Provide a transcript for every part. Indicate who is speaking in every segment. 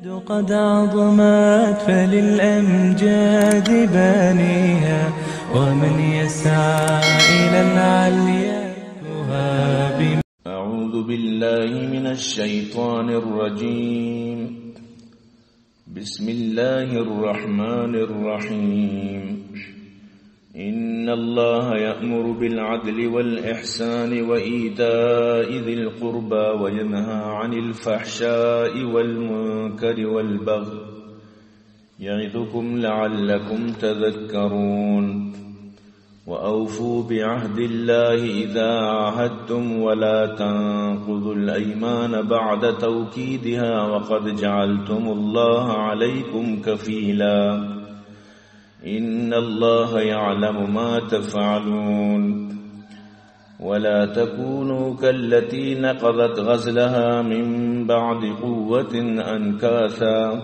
Speaker 1: قد عظمت فللأمجاد بانيها ومن يسعى إلى العليا تهاب.
Speaker 2: أعوذ بالله من الشيطان الرجيم. بسم الله الرحمن الرحيم. إن الله يأمر بالعدل والإحسان وإيتاء ذي القربى وينهى عن الفحشاء والمنكر والبغي يعظكم لعلكم تذكرون. وأوفوا بعهد الله إذا عاهدتم ولا تنقضوا الأيمان بعد توكيدها وقد جعلتم الله عليكم كفيلا. إن الله يعلم ما تفعلون. ولا تكونوا كالتي نقضت غزلها من بعد قوة أنكاثا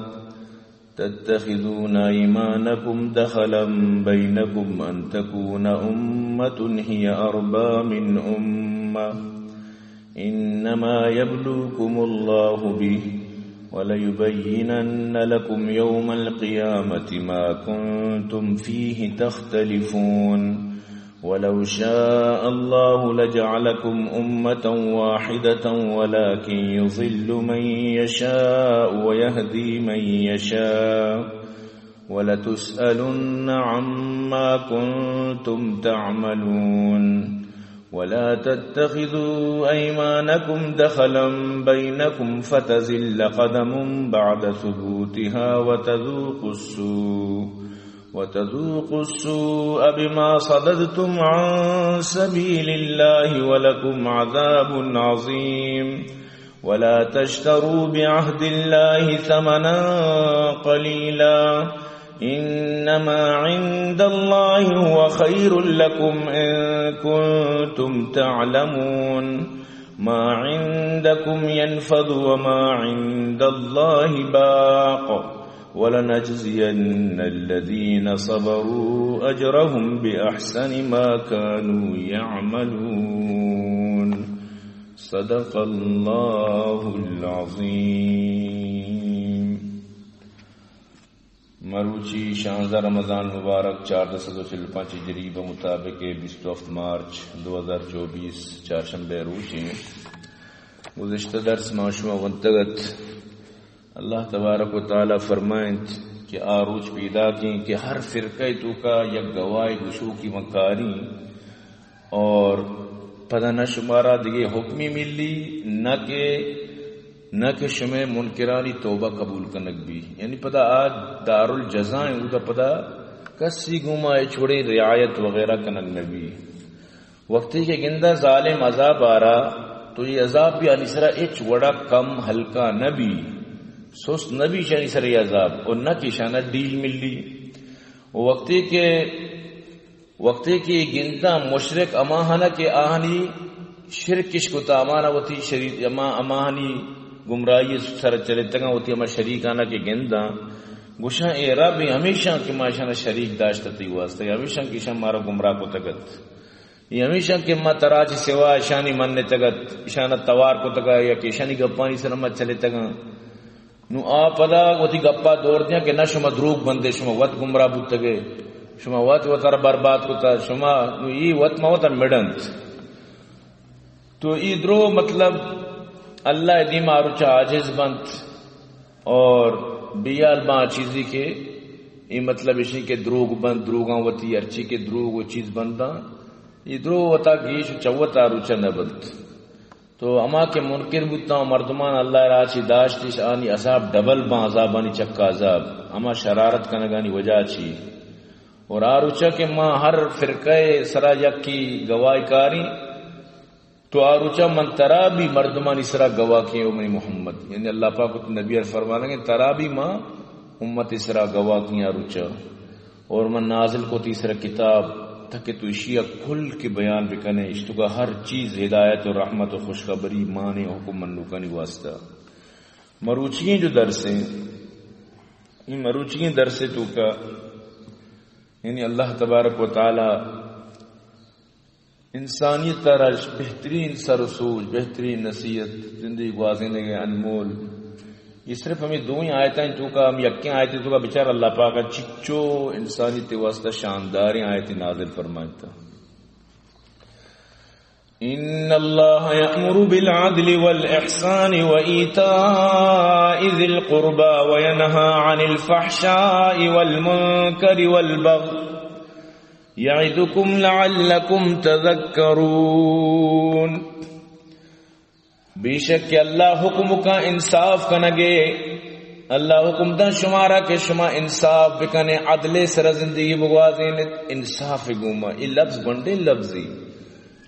Speaker 2: تتخذون أيمانكم دخلا بينكم أن تكون أمة هي أربى من أمة إنما يبلوكم الله به وليبينن لكم يوم القيامة ما كنتم فيه تختلفون. ولو شاء الله لجعلكم أمة واحدة ولكن يضل من يشاء ويهدي من يشاء ولتسألن عما كنتم تعملون. ولا تتخذوا أيمانكم دخلا بينكم فتزل قدم بعد ثبوتها وتذوقوا السوء بما صددتم عن سبيل الله ولكم عذاب عظيم. ولا تشتروا بعهد الله ثمنا قليلا إنما عند الله هو خير لكم إن كنتم تعلمون. ما عندكم ينفد وما عند الله باق ولنجزين الذين صبروا أجرهم بأحسن ما كانوا يعملون. صدق الله العظيم. مروچی 16 رمضان مبارک 1405 ہجری بمطابق 27 مارچ 2024 چہارشنبے روچی گزشتہ درس معشوع ونتگت اللہ تبارک و تعالی فرمائیں کہ آروچ پیدا کی کہ ہر فرقہ تو کا یک گواہ گشو کی مکاری اور پتہ نہ شمارا دیگے حکمی ملی نہ کہ شمع منکرانی توبہ قبول کنک بھی، یعنی پتہ آج دار الجزائیں ہوتا پتہ کسی گمائے چھوڑے رعایت وغیرہ کنک نبی وقتی کے گندہ ظالم عذاب آ رہا تو یہ عذاب بھی انسرا اچ وڑا کم ہلکا نبی سست نبی شانی سر یہ عذاب اور نہ کی شانہ ڈیل ملی وقتی کی گندہ مشرک اماہنہ کے آہنی شرکش کو تامانا وتی شریف اماہنی گمراہی سر چلے تگا ہوتی ہمارا شریکانہ کے گندہ گوشاں اے رب ہمیشہ کہ ما شانہ شریک داشتا تی واسطہ ہمیشہ کی شان مارا گمراہ کو تگت یہ ہمیشہ کہ ما تراج سوا شانی مننے تگت شانہ توار کو تگا یا کہ شانی گپانی سرمت چلے تگا نو پدا وتی گپا دور دیا کہ نہ شما دروغ بندے شما وط گمراہ بوت تگے شما وط وطر برباد کوتا شما نو ای وط موتا مڈنت تو ای درو مطلب اللہ دی ماروچا عاجز بند اور بیال با چیزی کے یہ مطلب اسی کے دروغ بند دروغاں وتی ارچی کے دروغ وہ چیز بنداں یہ درو وتا گیش چوتا روچا نبلت تو اما کے منکر بودتا مردمان اللہ راچی داشتیش آنی عذاب ڈبل با عذابانی چکا عذاب اما شرارت کنگانی وجہ چی اور آروچا کے ماں ہر فرقہ سرا یک کی گواہی کاری تو آروچا من ترابی مردمانی سرا گواہ کی امت محمد یعنی اللہ پاک نبی فرمانے گے ترابی ماں امت سرا گواہ کی آروچا اور من نازل کو تیسرا کتاب تاکہ تو اشیاء کھل کے بیان بکنے اشتو کا ہر چیز ہدایت و رحمت و خوشخبری مانے حکم منوکانی واسطہ مروچییں جو درس ہیں یہ مروچییں درس تو کا یعنی اللہ تبارک و تعالی انسانیت بہترین سر و سوچ بہترین نصیحت زندگی گزارنے کے انمول یہ صرف ہمیں دو ہی آیتیں تو کا ہم یکیں آیتیں تو کا بیچارہ اللہ پاک چچو انسانی تے واسطہ شاندار آیتیں نازل فرمائتا. ان اللہ یأمر بالعدل والإحسان وإیتاء ذی القربى وینہا عن الفحشاء والمنکر والبغی یعظکم لعلکم تذکرون. بے شک کہ اللہ حکم کا انصاف کنگے، اللہ حکم دا شمارا کہ شما انصاف بکنے، عدل سر زندگی بگوازین، انصاف گوما. یہ لفظ بندے لفظی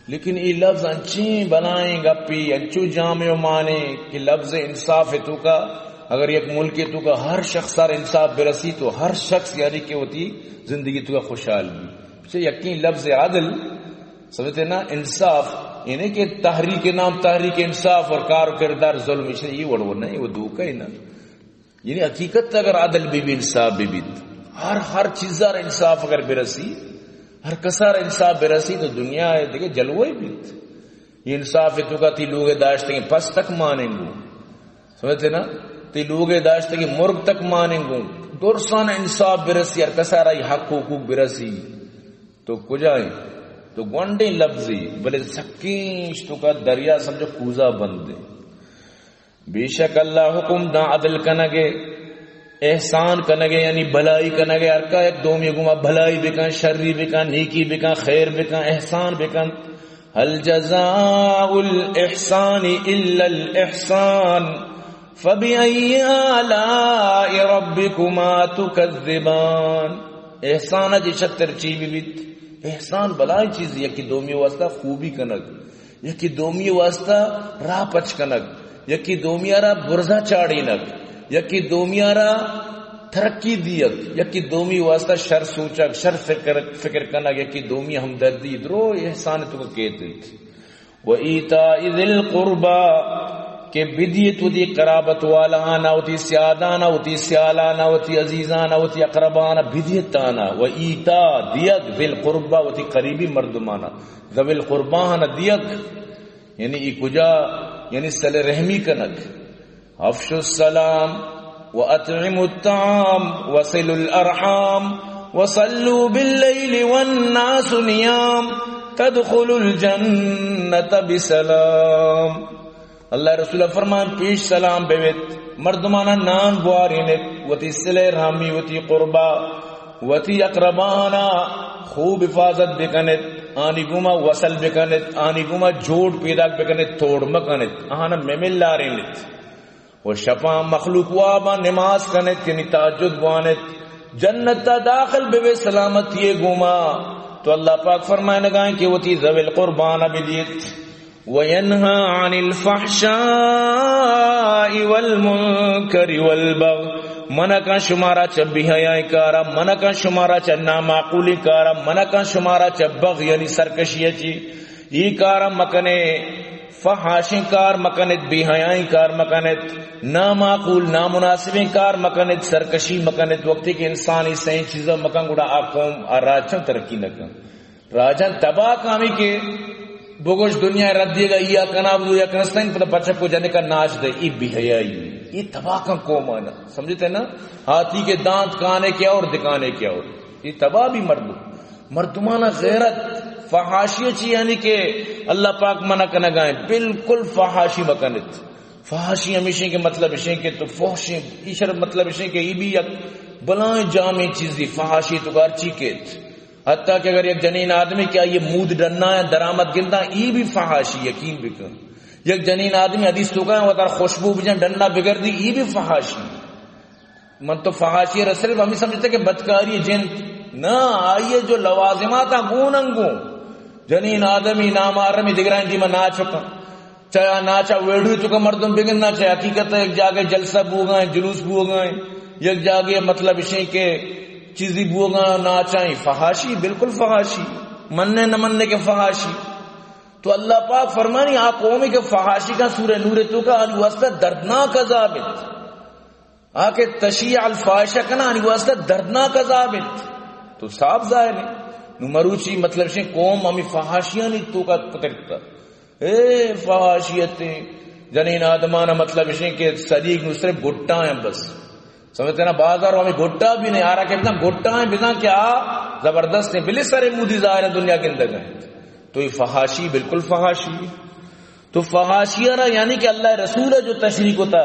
Speaker 2: لیکن یہ لفظ انچیں بنائیں گپی انچو جامع مانے کہ لفظ انصاف تو کا اگر ایک ملک تو کا ہر شخص سار انصاف برسی تو ہر شخص یعنی کہ ہوتی زندگی تو کا خوشحال بھی. یقین لفظ عدل سمجھتے نا، انصاف یعنی کہ تحریک نام تحریک انصاف اور کار و کردار ظلم یہ وڑو نہیں، وہ دھوکا ہی نا. یعنی حقیقت اگر عدل بھی انصاف بھی ہر چیزار انصاف اگر برسی، ہر کسار انصاف برسی تو دنیا ہے دیکھے جلوے بھی. یہ انصاف تو کا تی لوگ داشتے ہیں پس تک مانیں گو، سمجھتے نا، تی لوگ داشتے ہیں مرگ تک مانیں گو. درسان انصاف برسی ہر کسارا حق حقوق برسی تو کجائیں تو گونڈے لفظی بلے سکینش تو کا دریا سمجھو کوزا بندے. بے شک اللہ حکم دا عدل کنگے، احسان کنگے یعنی بھلائی کنگے. ہر کا ایک دومی گما بھلائی بکن، شری بکن، نیکی بکن، خیر بکن، احسان بکن. هل جزاء الاحسان الا الاحسان فبأي آلاء ربكما تكذبان. احسان جی شتر چیز بیت احسان بلائی چیز یکی دومی واسطہ خوبی کنگ، یکی دومی واسطہ راہ پچ کنگ، یکی دومی را برزا چاڑی نگ، یکی دومی را ترقی دیت، یکی دومی واسطہ شر سوچک، شر فکر کنگ، یکی دومی ہمدردی درو احسان تو کہتے تھے. وَإِيتَاءِ ذِي الْقُرْبَى کہ بدیت ہوتی قرابت والانا ہوتی سیادانا ہوتی سیالانا ہوتی عزیزانا ہوتی اقربانا بدیتانا. و ایتا دیگ ذل قربا ہوتی قریبی مردمانا، ذوی قربانا دیگ یعنی ای کجا یعنی صل رحمی کنک. افشوا السلام واطعموا الطعام وصلوا الارحام وصلوا باللیل والناس نیام تدخلوا الجنة بسلام. اللہ رسول فرمان پیش سلام بیوت مردمانا نان بوارینت وتی صلح رحمی وتی قربا وتی اقربانا خوب حفاظت بکنت، آنی گوما وصل بکنت، آنی گوما جوڑ پیدا بکنت، توڑ مکنت، آنا ممل لارینت. و شپا مخلوق وابا نماز کنت یعنی تہجد بوانت، جنت داخل بے سلامت یہ گوما. تو اللہ پاک فرمائے لگائیں کہ وتی ذوی القربان بدیت. وَيَنْهَا عَنِ الْفَحْشَاءِ وَالْمُنْكَرِ وَالْبَغْيِ منکا شمارا چ بیحیائی کارا، منکا شمارا چ نامعقولی کارا، منکا شمارا چ بغی یعنی سرکشی چی یہ کارا مکنے، فحاشی کار مکنت، بیحیائی کار مکنت، نامعقول نامناسبی کار مکنت، سرکشی مکنت. وقتی کہ انسانی صحیح چیزیں مکن گوڑا آقوم راجن ترقی نکن، راجن تباہ کامی کے بگوش دنیا رد دیے گا یا کنابدو یا کنستین پر بچہ کو جانے کا ناچ دے. یہ بھی حیائی، یہ تباہ کا قوم آنا سمجھتے نا، ہاتھی کے دانت کانے کیا اور دکانے کیا اور یہ تباہ بھی مردمانہ غیرت. فحاشی چی یعنی کہ اللہ پاک منع کنا گائیں بالکل فحاشی مکنت. فحاشی ہمیشہ کے مطلب اشیں کہ تو فحشی ایشر مطلب اشیں کہ یہ بھی یک بلائیں جامع چیزی فحاشی تو گارچی کیت. حتیٰ کہ اگر ایک جنین آدمی کیا یہ مود ڈننا ہے درامت گنتا یہ بھی فحاشی یقین بکن. یک جنین آدمی حدیث تو کہا وہ خوشبو بجن ڈننا بگڑ دی یہ بھی فحاشی. من تو فحاشی رسل ہمیں سمجھتے کہ بدکاری جن نہ آئیے جو لوازمات گوننگوں جنین آدمی نام آرمی دگرائیں دی میں ناچکا چاہے ناچا ویڈوی تو کا مردم بگننا چاہے حقیقت ہے ایک جاگے جلسہ بو گئے جلوس بو گئے یک جاگے مطلب اشیں کے چیزی بو گئے ناچائیں فحاشی بالکل فحاشی مننے نہ مننے کے فحاشی. تو اللہ پاک فرمانی آپ قومی کے فحاشی کا سورہ نور تو کا آنی واسطہ دردناک عذابت آکے تشیع الفاحشہ کنا آنی واسطہ دردناک عذابت. تو صاف ظاہر ہے مروچی مطلب شیں قوم ہمیں فحاشیاں نہیں تو کا پترکتا اے فحاشیتیں جنین آدمانہ مطلب اسے کہ صدیق نو صرف گھٹا ہیں بس سمجھتے نا بازار ہمیں گھٹا بھی نہیں آ رہا کہ گھٹا ہیں بنا کیا زبردست ہیں بلے سارے مودی ظاہر ہے دنیا کے اندر ہیں. تو یہ فحاشی بالکل فحاشی. تو فحاشی رہا یعنی کہ اللہ رسول جو تشریح ہوتا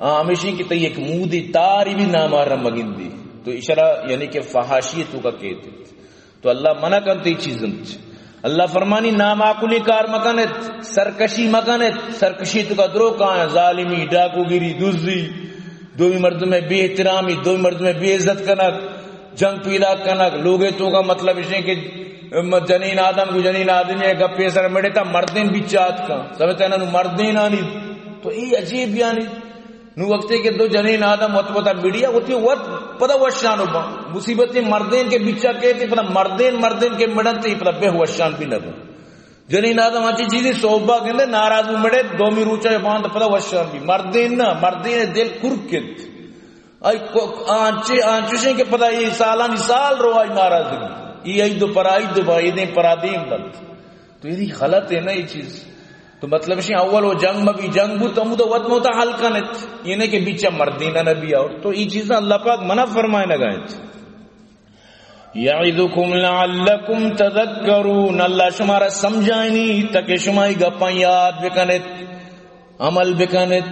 Speaker 2: ہمیشہ کی تی ایک مودی تاری بھی نہ مارا مگن دی تو اشارہ یعنی کہ فحاشی تو کا کہتے. تو اللہ منع کرتے چیزیں اللہ فرمانی نامعقولی کار مکانت سرکشی مکانت سرکشی تو کا درو کہاں ہے ظالمی ڈاکو گیری دزدی دومی مرد میں بے احترامی دومی مرد میں بے عزت کنک جنگ پیدا کنک لوگے تو کا مطلب اسے کہ جنین آدم کو جنین آدمی ہے گپے سر مڑے تا مردین بھی چاہت کا سمجھتے ہیں نا مردین آنی تو یہ عجیب یعنی نو وقتے کہ دو جنین آدم وقت پتا میڈیا ہوتی وقت پتا وشان ہوگا مصیبتیں مردین کے بچہ کہتے پتا مردین کے مڑنتے پتا بے وشان بھی نہ جنین آدم اچھی چیزیں صحبہ کہتے ناراض مڑے دومی روچہ باندھ پتا وشان بھی مردین نہ مردین دل کرکت آنچوشیں کہ پتا یہ سالانی سال رو آئی ناراضگی یہ دو پرائی دو بھائی پرادیم بند تو یہ غلط ہے نا یہ چیز. تو مطلب ہے اول وہ جنگ میں بھی جنگ بھی تو مدو وط موتا حل کنت یہ نہیں کہ بیچا مردینہ نبی آؤ تو یہ چیزیں اللہ پاک منع فرمائے نگائیں. یعظکم لعلکم تذکرون اللہ شمارا سمجھائنی تاکہ شمائی گپاں یاد بکنت عمل بکنت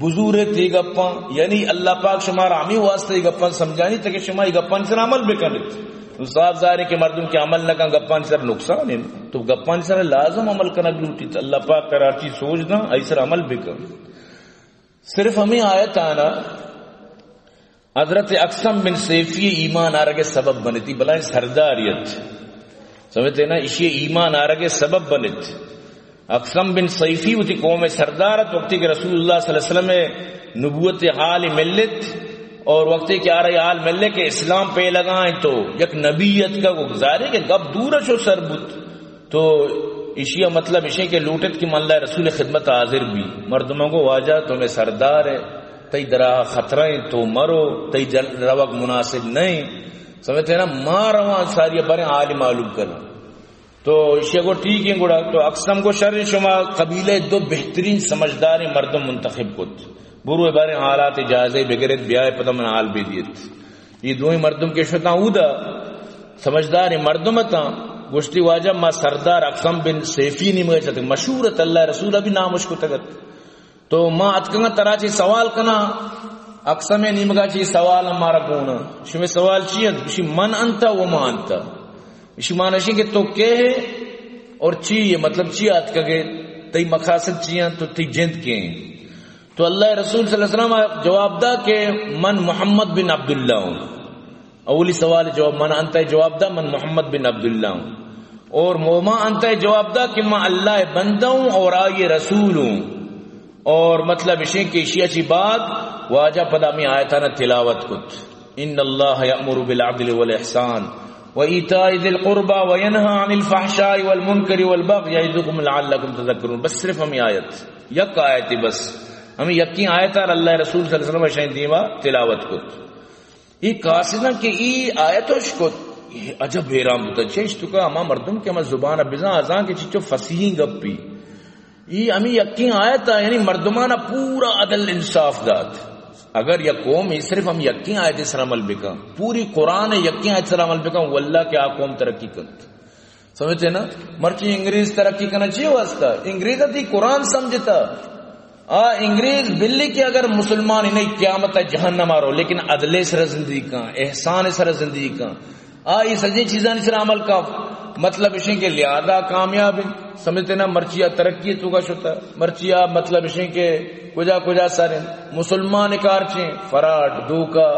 Speaker 2: بزورت یہ گپاں یعنی اللہ پاک شمارا ہمیں واسطہ یہ گپاں سمجھائنی تاکہ شمائی گپاں سے عمل بکنت. تو صاف ظاہر ہے کہ مردم کے عمل نہ کہاں گپان سر نقصان ہے تو گپان سر لازم عمل کرنا بھی ہوتی تو اللہ پاک کراچی سوچنا ایسر عمل بھی کر. صرف ہمیں آیت آنا حضرت اقسم بن سیفی ایمان آ رہے سبب بنی تھی بلائیں سرداریت سمجھتے نا اسی ایمان آ رہے سبب بنی تھی. اقسم بن سیفی وہ تھی قوم سردارت وقتی کہ رسول اللہ صلی اللہ علیہ وسلم نبوت حال ملت اور وقتی کہ آ رہی حال ملے کہ اسلام پہ لگائیں تو یک نبیت کا وہ گزارے کہ گب دور شو سربت تو اشیا مطلب اشے کے لوٹت کی من اللہ رسول خدمت حاضر بھی مردموں کو واجہ تمہیں سردار ہے تی درا خطریں تو مرو تی روک مناسب نہیں سمجھتے نا ماں رواں ساری بارے عالم معلوم کرنا تو اشیا کو ٹھیک ہے گوڑا. تو اقسم کو شر شما قبیلے دو بہترین سمجھدار مردم منتخب کت برو بارے حالات جائزے بگرت بیائے پتہ من حال بھی دیت یہ دوئی مردم کے شتا اودا سمجھدار مردم تا گوشتی واجہ ما سردار اقسم بن سیفی نہیں مگے چاہتے مشہورت اللہ رسول ابھی نامش کو تگت تو ما اتکنگا ترا چی سوال کنا اقسم نہیں مگا چی سوال ہمارا کونا شمی سوال چیئے شی من انتا و ما انتا شی مانشی کہ تو کہ ہے اور چیئے مطلب چیئے اتکگے تی مقاصد چیئے تو تی جند کے ہیں. تو اللہ رسول صلی اللہ علیہ وسلم جواب دا کہ من محمد بن عبداللہ ہوں. اولی سوال جواب من انت جواب دا من محمد بن عبداللہ ہوں اور موما انت جواب دا کہ میں اللہ بندہ ہوں اور آئیے رسول ہوں. اور مطلب اسے کہ اشیاء چی بات واجہ پدا میں آیتانا تلاوت کت ان اللہ یأمر بالعدل والاحسان وَإِيتَاءِ ذِي الْقُرْبَى وَيَنْهَى عَنِ الْفَحْشَاءِ وَالْمُنْكَرِ وَالْبَغْيِ يَعِظُكُمْ لَعَلَّكُمْ تَذَكَّرُونَ. بس صرف ہمیں آیت یک آیت بس ہمیں یقین آیت اور اللہ رسول صلی اللہ علیہ وسلم شاہد دیما تلاوت کت یہ قاصدہ کہ یہ آیتوش کت عجب بیرام بتا چیش تو کہ ہما مردم کے ہما زبان بزان آزان کے چیچو فصیحیں گپی یہ ہمیں یقین آیت یعنی مردمانہ پورا عدل انصاف دات. اگر یہ قوم صرف ہم یقین آیت سر عمل بکا پوری قرآن یقین آیت سر عمل بکا واللہ کہ آپ قوم ترقی کرت سمجھتے نا مرچی انگریز ترقی کرنا چاہیے واسطہ انگریز تھی قرآن سمجھتا انگریز بلی کے اگر مسلمان انہیں قیامت جہنم مارو لیکن عدل سر زندگی کا احسان سر زندگی کا یہ سجی چیزاں سر عمل کا مطلب اسے کے لہذا کامیاب سمجھتے نا مرچیا ترقی تو کا شتا مرچیا مطلب اسے کے کجا کجا سارے مسلمان کار چھیں فراڈ دوکا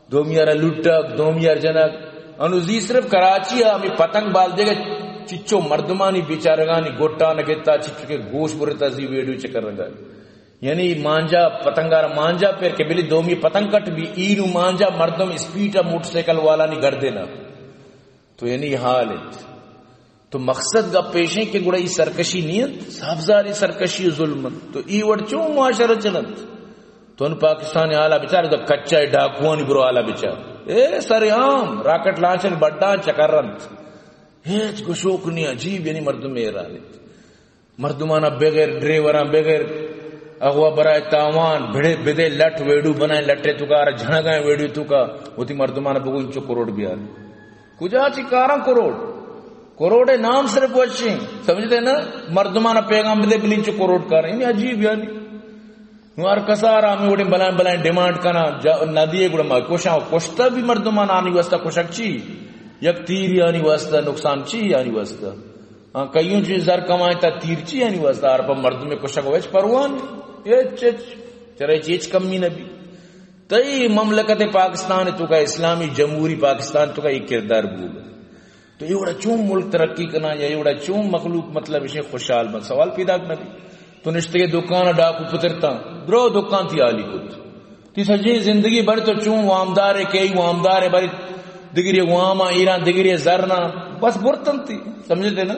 Speaker 2: دومیار لٹک دومیار جنک انوزی صرف کراچی ہمیں پتنگ بال دے گا چچو مردمانی بیچارگانی گوٹا نگتا چچو کے گوش برتا زی ویڈیو چکر رگا یعنی مانجا پتنگار مانجا پیر کے بلی دومی پتنگ کٹ بھی اینو مانجا مردم اسپیٹا موٹر سیکل والا نہیں گر دینا تو یعنی حال ہے. تو مقصد کا پیشیں کہ گوڑا یہ سرکشی نیت صافزاری سرکشی ظلم تو ای وڑ چوں معاشرہ چلت تو ان پاکستانی آلہ بچار تو کچا ڈاکوانی برو آلہ بچار سر عام راکٹ لانچن بڑا چکرنت ہیچ کو شوق نہیں عجیب یعنی مردم میں رہا لیت مردمانہ بغیر ڈرائیوراں بغیر اغوا برائے تاوان بھڑے بدے لٹ ویڈو بنائے لٹے تو کا جھنا گئے ویڈو تو کا ہوتی مردمانہ بگو انچو کروڑ بیار کجا چی کاراں کروڑ نام صرف وچیں سمجھتے نا مردمانہ پیغام بدے بلی انچو کروڑ کاریں یہ عجیب یعنی نوار کسارا ہمیں وڑے بلائیں ڈیمانڈ کنا ندیے گوڑا ماں کوشتا بھی مردمانہ آنی واسطہ کوشک چی یک تیر آنی واسطہ نقصان چی آنی واسطہ کئیوں چیز زر کمائیں تا تیر چی آنی واسطہ آرپا مردم میں کوشک ویچ پروان چرے چیچ کمی نبی تئی مملکت پاکستان تو کا اسلامی جمہوری پاکستان تو کا ایک کردار بھول تو یہ وڑا چون ملک ترقی کرنا یا یہ وڑا چون مخلوق مطلب اسے خوشحال بن سوال پیدا کرنا بھی تو نشتے کے دکان ڈاکو پترتا درو دکان تھی آلی کت تی سجی زندگی بڑی تو چون وامدار ہے کئی وامدار ہے بڑی دگری واما ایران دگری زرنا بس برتن تھی سمجھتے نا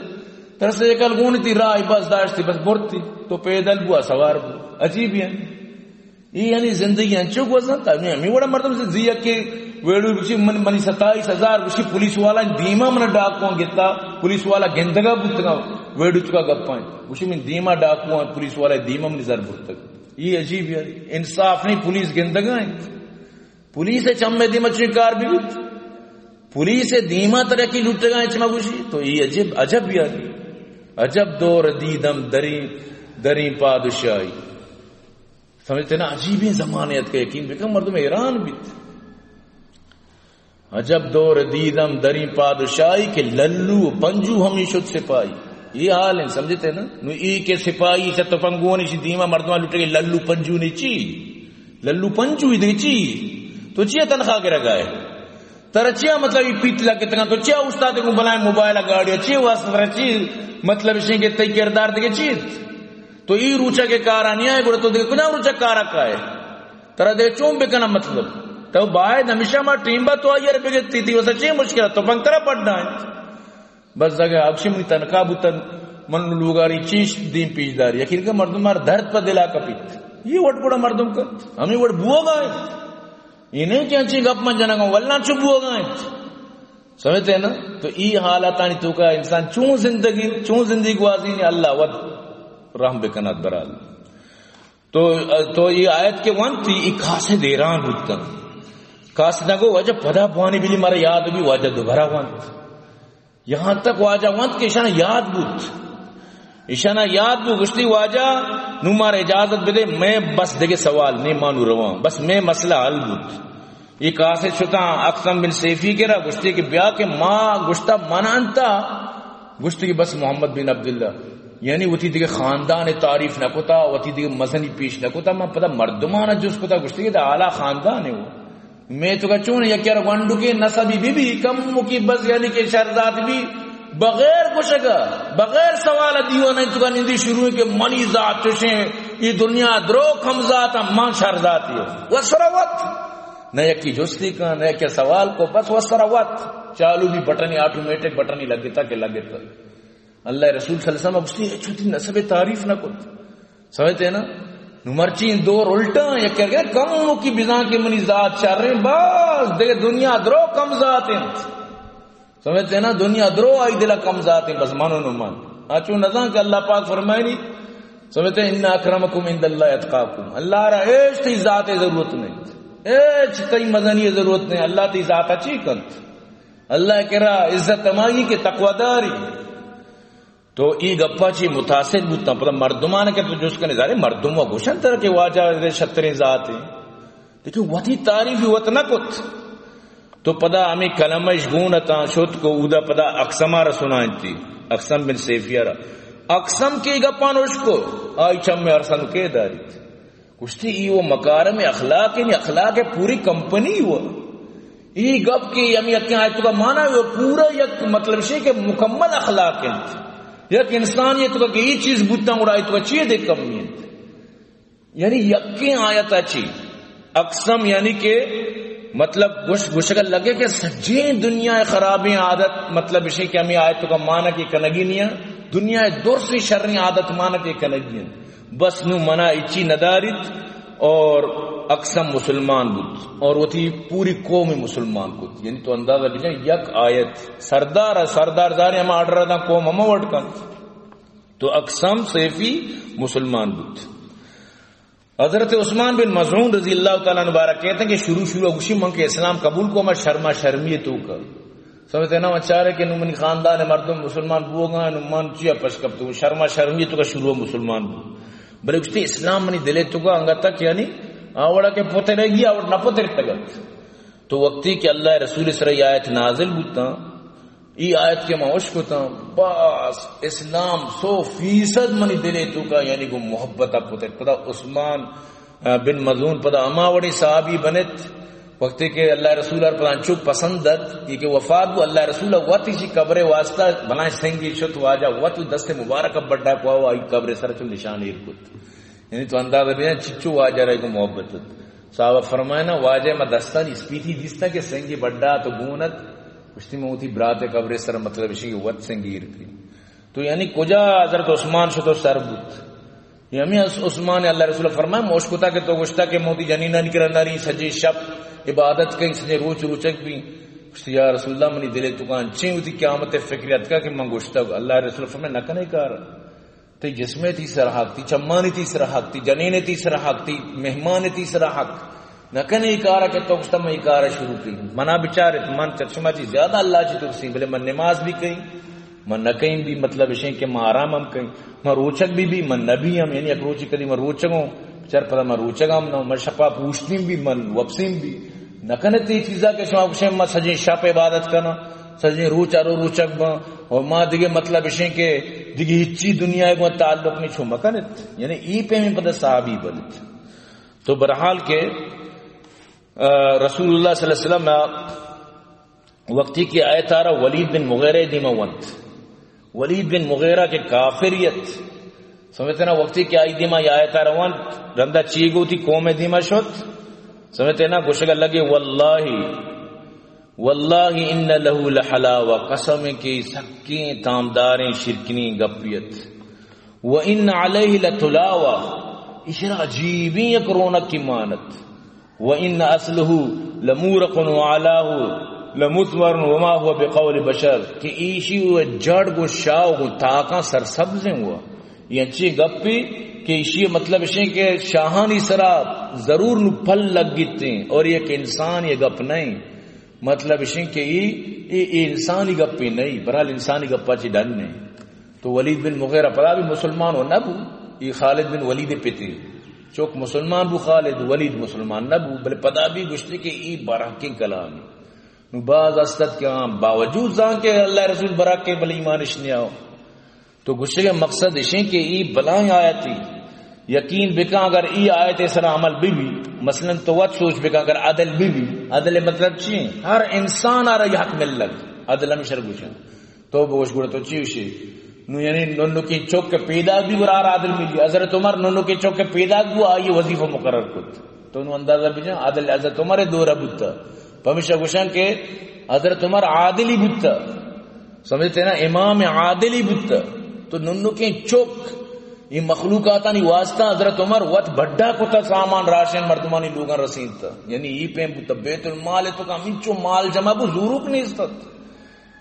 Speaker 2: ترس ایکل گونی تھی راہ بس داشت تھی بس برت تھی تو پیدل بوا سوار بوا عجیب یہ یعنی زندگی انچوک وزن تا ہمیں وڑا مردم سے زیہ کے ویڈو بچی منی 27,000 بچی پولیس والا دیما من ڈاکوان گتا پولیس والا گندگا بودتگا ویڈو چکا گپائیں بچی من دیما ڈاکوان پولیس والا دیما منی زر بودتگا یہ عجیب ہے انصاف نہیں پولیس گندگا ہیں پولیس چمے دیما چنی کار بھی بیت پولیس دیما ترکی لوٹگا ہیں چما بچی تو یہ عجب بھی ہے عجب دور دیدم درین پادشاہی سمجھتے نا عجیب زمانیت کا یقین بکم مردم ایران بھی عجب دور دیدم درین پادشاہی کہ للو پنجو ہمیں شد سپاہی یہ حال ہے سمجھتے نا نو ای کے سپاہی سے تو پنگونی چی دیما مردمان لوٹے گئے للو پنجو نہیں چی للو پنجو ہی دے چی تو چیہ تنخواہ کے رگائے ترہ چیہ مطلب یہ پیت لگے تنگا تو چیہ استاد کو بلائیں موبائل گاڑی چیہ واسطہ ترہ چیہ مطلب اسے کہ تی کردار دے چیز تو ای روچا کے کارا نہیں آئے گوڑا تو دیکھ کنا روچا کارا کائے ترہ دے چون بکنا مطلب تو باہد ہمیشہ ماں ٹیم با تو آئی ربی گئی تھی واسا چیئے مشکلہ تو پنگ ترہ پڑھنا ہے بس جگہ اکشی منی تنقا بوتن من لوگاری چیش دین پیش داری یقین کہ مردم مار دھرد پا دلا کپیت یہ وٹ پڑا مردم کا ہمیں وٹ بھو گائے یہ نہیں کہ انچی گپ من جانا گا والنا چو بھو گائے سمجھتے ہیں نا تو ای حالاتانی تو کا انسان چون زندگی گوازی نہیں اللہ ود رحم بکنات برال تو یہ آیت کے وان تھی ای کھاسے دیران ہوتا کاسے نگو وجہ پدا پوانی بلی مارا یاد بھی واجہ دوبارہ وان یہاں تک واجہ وان کہ اشانہ یاد بود اشانہ یاد بود گشتی واجہ نو مارا اجازت بدے میں بس دگے سوال نہیں مانو روان بس میں مسئلہ حل بود یہ کاسے چھتا اقسم بن سیفی کے رہا گشتی کہ بیا کے ماں گشتا مانا انتا گشتی کہ بس محمد بن عبداللہ یعنی وہ تھی دیکھے خاندان تعریف نہ کتا وہ تھی دیکھے مزنی پیش نہ کتا میں پتا مردمانہ جس کتا گشتی کہ اعلیٰ خاندان ہے وہ میں تو کہا چون یا کیا رونڈو کے نصبی بھی کم کی بس یعنی کہ شہرزاد بھی بغیر کشگا بغیر سوال دیو نہیں تو کہا نندی شروع ہے کہ منی ذات چشیں یہ دنیا درو کم ذات مان شہرزاد ہے وہ سروت نہ یکی جستی کا نہ کیا سوال کو بس وہ سروت چالو بھی بٹنی آٹومیٹک بٹنی لگتا کہ لگتا اللہ رسول صلی اللہ علیہ وسلم اگستی ہے چھوٹی نصب تعریف نہ کت سمجھتے ہیں نا نمرچین دور الٹا یا کہہ گئے کم کی بزان کے منی ذات چاہ رہے ہیں بس دے دنیا درو کم ذات ہیں سمجھتے ہیں نا دنیا درو آئی دلہ کم ذات ہیں بس مانو نمان آچو نظام کہ اللہ پاک فرمائے نہیں سمجھتے ہیں انہا اکرمکم عند اللہ اتقاکم اللہ رہا ایش تی ذات ضرورت نہیں ایچ تی مزنی ضرورت نہیں اللہ تی ذات اچھی کنت اللہ کہہ رہا عزت تمائی کے تقویداری تو ای گپا چی متاثر بودتا پتا مردمان کے تو جس کا نظارے مردم و گوشن طرح کے واجہ شترین ذات ہیں لیکن وطی تعریفی وطنہ کت تو پدا ہمیں کلمش گونتا شد کو اودا پدا اقسمہ را سنائن تھی اقسم بن سیفیہ را اقسم کی گپا نوش کو آئی چم میں ارسن کے داری تھی کچھ تھی ای وہ مکارم اخلاق یعنی اخلاق پوری کمپنی ہوا ای گپ کی ہمیں یقین آیتوں کا معنی ہے پورا یک مطلب شے کہ مکمل اخلاق ہیں یک انسان یہ تو کہ یہ چیز بودتا اڑائی تو اچھی ہے دیکھ کمیت یعنی یقین آیت اچھی اقسم یعنی کہ مطلب گشکل لگے کہ سجین دنیا خرابی عادت مطلب اسے کہ ہمیں آیتوں کا معنی کی کنگی نہیں دنیا دور سے شرنی عادت معنی کی کنگی بس نو منع اچھی ندارت اور اقسم مسلمان بود اور وہ تھی پوری قوم مسلمان بود یعنی تو اندازہ بھی یک آیت سردار زاری ہم آڈر رہا قوم ہم وٹ کن تو اقسام صیفی مسلمان بود. حضرت عثمان بن مظعون رضی اللہ تعالیٰ مبارک کہتے ہیں کہ شروع گوشی من کے اسلام قبول کو میں شرما شرمی تو کا سمجھتے نا چارے کہ نمنی خاندان مردم مسلمان بو گا نمان چیا پشکب تو شرما شرمی تو کا شروع مسلمان بو بلے گوشتی اسلام منی دلے تو کا انگا تک یعنی آوڑا کے پوتے رہ گیا اور نہ پوتے تگت. تو وقتی کہ اللہ رسول سر آیت نازل بوتا ای آیت کے معوش کو تا بس اسلام 100% منی دلے تو کا یعنی کو محبت آپ ہوتے پدا عثمان بن مظعون پدا اماوڑی صحابی بنت وقتی کہ اللہ رسول اور پدا چوک پسندت یہ کہ وفات بو اللہ رسول واتی سی قبر واسطہ بنائے سنگی شت واجہ واتی دست مبارک بڑھا کو آئی قبر سر چل نشان ایرکت یعنی تو اندازہ بھی چچو واجہ رہے کو محبت صحابہ فرمائے نا واجہ میں دستا نہیں اسپیتی دیستا کہ سنگی بڑھا تو گونت کشتی میں ہوتی برات قبر سر مطلب اسی کی وط سنگیر تھی. تو یعنی کجا حضرت عثمان شتو سر بود یعنی عثمان اللہ رسول فرمائے موشکتا کہ تو گشتا کہ موتی جنینہ نکرناری سجی شب عبادت کہیں سجی روچ روچک بھی کشتی یا رسول اللہ منی دلے تکان چین ہوتی قیامت فکریت کا کہ من گشتا اللہ رسول فرمائے نکنے کار تی جسمے تی سرحق تی چمانی تی سرحق تی جنین تی سرحق تی مہمان تی سرحق نکنے اکارا کہ تو کشتا میں اکارا شروع کی منا بچارت من چرچما چی زیادہ اللہ چی ترسی بلے من نماز بھی کہیں من نکیں بھی مطلب اشیں کہ من آرام ہم کہیں من روچک بھی من نبی ہم یعنی اک روچی کدی من روچک ہوں چر پدا من روچک ہم نو من شپا پوشتیم بھی من وپسیم بھی نکنے تی چیزا کہ شما کشیں من سجیں شپ عبادت کرنا سجیں روچا رو روچک با اور ماں دیگے مطلب اشیں کہ دیگے ہچی دنیا کو تعلق نہیں چھو مکنت یعنی ای پہ میں پدا صحابی بلت. تو برحال کے رسول اللہ صلی اللہ علیہ وسلم وقتی کی آیت آ رہا ولید بن مغیرہ دیماونت ولید بن مغیرہ کے کافریت سمجھتے نا وقتی کی آئی دیما یا آیت آ رہا وانت رندہ چیگو تھی قوم دیما شد سمجھتے نا گوشگا لگے واللہ ان لہو لحلاوہ قسم کی سکیں تامداریں شرکنی گپیت وان علیہ لتلاوہ اشرا عجیبی یک رونق کی مانت وَإِنَّ أَصْلُهُ لَمُورَقٌ وَعَلَاهُ لَمُثْمَرٌ وَمَا هُوَ بِقَوْلِ بَشَرٍ کہ ایشی ہوئے جڑ گو شاو گو تاکاں سرسبزیں ہوا یہ اچھی گپی کہ ایشی مطلب اشیں کہ شاہانی سرا ضرور نو پھل لگ گیتے ہیں اور یہ کہ انسان یہ گپ نہیں مطلب اشیں کہ یہ انسانی گپی نہیں برحال انسانی گپا چی ڈن نہیں. تو ولید بن مغیرہ پدا بھی مسلمان ہو نبو یہ خالد بن ولید پیتے چوک مسلمان بو خالد ولید مسلمان نبو بلے پدا بھی گشتے کہ ای براکی کلامی نو بعض استد کے باوجود زان کے اللہ رسول براکی بلے ایمانش نہیں آؤ تو گشتے کے مقصد اشیں کہ ای بلائیں آیتی یقین بکا اگر ای آیت سر عمل بھی مثلا تو وقت سوچ بکا اگر عدل بھی عدل مطلب چیئے ہر انسان آ رہا حق مل لگ عدل ہمیشہ گوشن تو بوش گوڑا تو چیوشی نو یعنی نونو کی چوک کے پیدا بھی برار عادل ملی حضرت عمر نونو کی چوک کے پیدا بھی آئی وظیفہ مقرر کت تو انہوں اندازہ بھی جائیں عادل حضرت عمر دورہ بودتا پمیشہ گوشن کہ حضرت عمر عادلی بودتا سمجھتے ہیں نا امام عادلی بودتا تو نونو کی چوک یہ مخلوقاتا نہیں واسطہ حضرت عمر وقت بڑھا کتا سامان راشن مردمانی لوگاں رسید تا یعنی یہ پیم بودتا بیت المال تو کا منچو مال جمع بو ضرور نہیں استت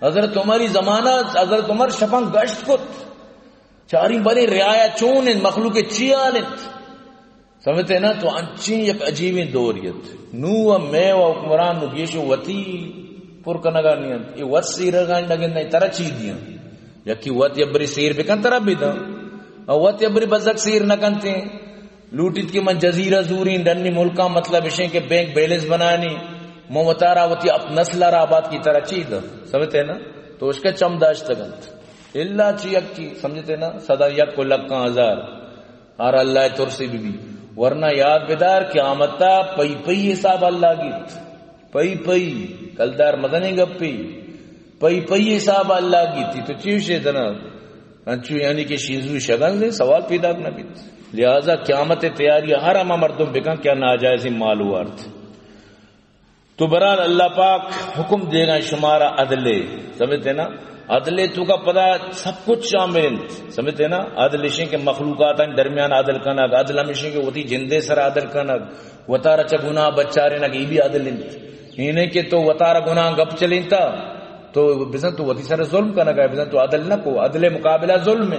Speaker 2: حضرت عمری زمانہ حضرت عمر شپن گشت کت چاری بڑی رعایا چون مخلوق چیالت سمجھتے نا تو انچین یک عجیبی دوریت نو و میں و حکمران نو گیشو وطی پر کنگا نیت یہ وط سیر رگان لگن نہیں ترہ چی دیا یکی وط یبری سیر بکن ترہ بھی دا وط یبری بزک سیر نکنتے لوٹیت کی من جزیرہ زورین ڈنی ملکہ مطلب اشیں کہ بینک بیلنس بنانی موتارا وتی اپ نسل آباد کی طرح چیز سمجھتے نا تو اس کا چم داشت گنت اللہ چیک کی سمجھتے نا صدا یک کو لکاں ہزار اور اللہ ترسی بھی ورنہ یاد بیدار قیامتا پئی پئی حساب اللہ گیت پئی پئی کلدار مدنی گپی پئی پئی حساب اللہ گیتی تو چیو شیطنا انچو یعنی کہ شیزو شگن سے سوال پیدا کرنا بیت لہذا قیامت تیاری ہر اما مردم بکن کیا ناجائزی معلومات تو برحال اللہ پاک حکم دے گا شمارا عدلے سمجھتے نا عدلے تو کا پدا سب کچھ شامل سمجھتے نا عدل اشیں کے مخلوقات درمیان عدل کنگ عدل ہمیشہ کے وتی جندے سر عدل کنگ وطارہ چا گناہ بچارے نگ ای بھی عدل انہیں کہ تو وطارہ گناہ گپ چلیں تا تو بزن تو وتی سر ظلم کنگ ہے بزن تو عدل نہ کو عدل مقابلہ ظلم